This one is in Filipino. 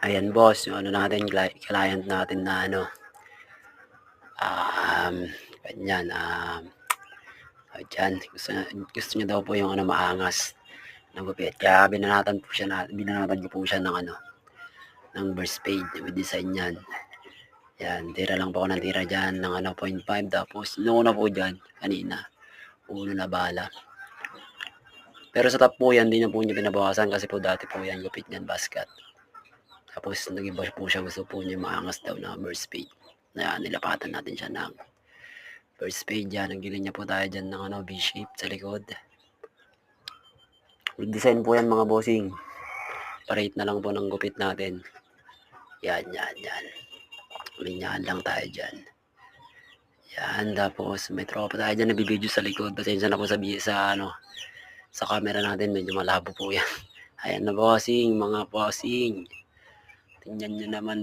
Ayan boss, yung ano natin, client natin na ano, ganyan, dyan, gusto niya daw po yung ano, maangas na gupit. Kaya binanatan ko po siya ng ano, ng burst fade with design yan. Yan, tira lang po ako ng tira dyan ng ano, 0.5. Tapos, noon na po dyan, kanina, ulo na bala. Pero sa top po yan, di na po niya pinabawasan kasi po dati po yan, gupit niyan, basket. Tapos, nag-iba po siya, gusto po niya maangas daw na burst fade. Na nilapatan natin siya ng burst fade yan. Nagilin niya po tayo dyan ng ano, V-shape sa likod. With design po yan mga bossing. Parate na lang po ng gupit natin. Yan. Linyahan lang tayo dyan. Yan, tapos may tropa tayo dyan nabibideo sa likod. Pasensya na po sa camera natin, medyo malabo po yan. Ayan na bossing, mga bossing. Tingnan nyo naman.